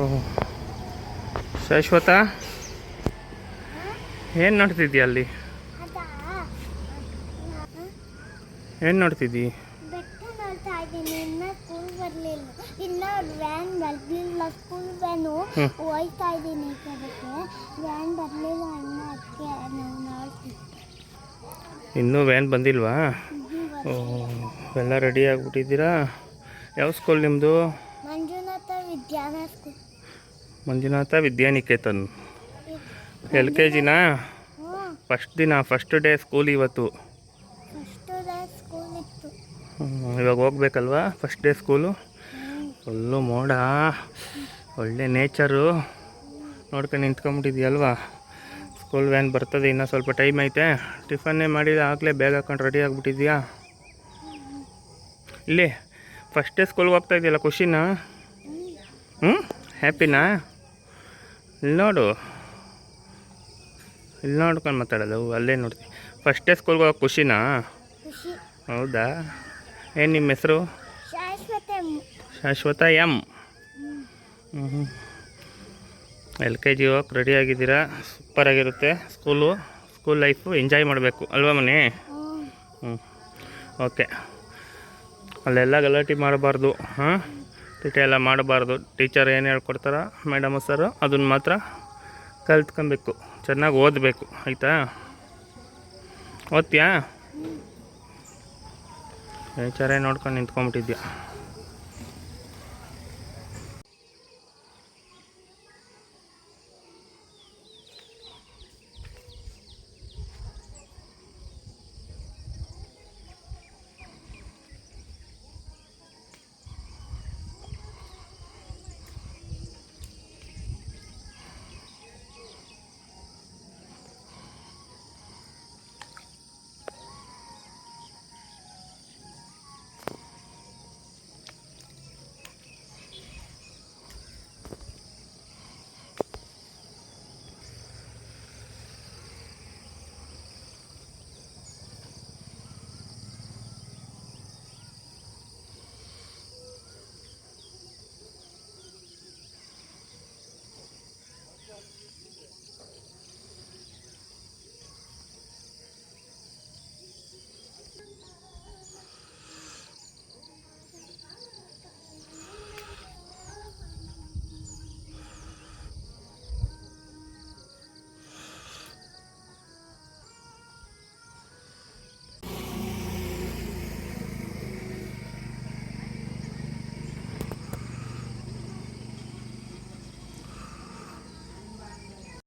ಓಹ್ ಶಾಶ್ವತ ಏನು ನೋಡ್ತಿದ್ದೀಯ ಅಲ್ಲಿ? ಏನು ನೋಡ್ತಿದ್ದಿ? ಬೆಟ್ಟ ನೋಡ್ತಾ ಇದ್ದೀನಿ. ಇನ್ನ ಸ್ಕೂಲ್ ಬರಲಿಲ್ಲ, ಇನ್ನ ವ್ಯಾನ್ ಬರಲಿಲ್ಲ. ಸ್ಕೂಲ್ ವ್ಯಾನು ಹೋಯ್ತಾ ಇದ್ದೀನಿ ಈ ಕಡೆಗೆ. ವ್ಯಾನ್ ಬರಲಿಲ್ಲ ಇನ್ನ, ಅದಕ್ಕೆ ನಾವು ನೋಡ್ತೀವಿ. ಇನ್ನೂ ವ್ಯಾನ್ ಬಂದಿಲ್ವಾ? ಓಹ್ ಎಲ್ಲ ರೆಡಿ ಆಗಿಬಿಟ್ಟಿದ್ದೀರಾ? ಯಾವ ಸ್ಕೂಲ್ ನಿಮ್ಮದು? ಮಂಜುನಾಥ ವಿದ್ಯಾನ ಸ್ಕೂಲ್. ಮಂಜುನಾಥ ವಿದ್ಯಾನಿಕೇತನ್. LKGನಾ? ಫಸ್ಟ್ ಡೇ ಸ್ಕೂಲ್ ಇವತ್ತು. ಫಸ್ಟ್ ಡೇ ಸ್ಕೂಲ್ ಇತ್ತು. ಇವಾಗ ಹೋಗ್ಬೇಕಲ್ವಾ ಫಸ್ಟ್ ಡೇ ಸ್ಕೂಲು? ಫುಲ್ಲು ಮೋಡ, ಒಳ್ಳೆ ನೇಚರು ನೋಡ್ಕೊಂಡು ನಿಂತ್ಕೊಂಬಿಟ್ಟಿದ್ಯಲ್ವಾ? ಸ್ಕೂಲ್ ವ್ಯಾನ್ ಬರ್ತದೆ, ಇನ್ನೂ ಸ್ವಲ್ಪ ಟೈಮ್ ಐತೆ. ಟಿಫನ್ನೇ ಮಾಡಿದ ಆಗಲೇ ಬ್ಯಾಗ್ ಹಾಕೊಂಡು ರೆಡಿ ಆಗಿಬಿಟ್ಟಿದ್ಯಾ? ಇಲ್ಲಿ ಫಸ್ಟ್ ಡೇ ಸ್ಕೂಲ್ಗೆ ಹೋಗ್ತಾ ಇದೆಯಲ್ಲ, ಖುಷಿನಾ? ಹ್ಯಾಪಿನಾ? ಇಲ್ಲಿ ನೋಡ್ಕೊಂಡು ಮಾತಾಡೋದು, ಅಲ್ಲೇ ನೋಡ್ತೀವಿ. ಫಸ್ಟ್ ಡೇ ಸ್ಕೂಲ್ಗೆ ಹೋಗೋ ಖುಷಿನಾ? ಹೌದಾ? ಏನು ನಿಮ್ಮ ಹೆಸರು? ಶಾಶ್ವತ ಎಮ್. LKG ಹೋಗಕ್ಕೆ ರೆಡಿ ಆಗಿದ್ದೀರಾ? ಸೂಪರಾಗಿರುತ್ತೆ ಸ್ಕೂಲ್ ಲೈಫು ಎಂಜಾಯ್ ಮಾಡಬೇಕು ಅಲ್ವಾ ಮನೆ? ಓಕೆ. ಅಲ್ಲೆಲ್ಲ ಗಲಾಟೆ ಮಾಡಬಾರ್ದು, ತಿಟೆ ಎಲ್ಲ ಮಾಡಬಾರ್ದು. ಟೀಚರ್ ಏನು ಹೇಳ್ಕೊಡ್ತಾರ ಮೇಡಮ್ ಸರು ಅದನ್ನು ಮಾತ್ರ ಕಲ್ತ್ಕೊಬೇಕು. ಚೆನ್ನಾಗಿ ಓದಬೇಕು, ಆಯಿತಾ? ಓದ್ತೀಯಾ? ನೇಚರೇ ನೋಡ್ಕೊಂಡು ನಿಂತ್ಕೊಂಡ್ಬಿಟ್ಟಿದ್ಯಾ?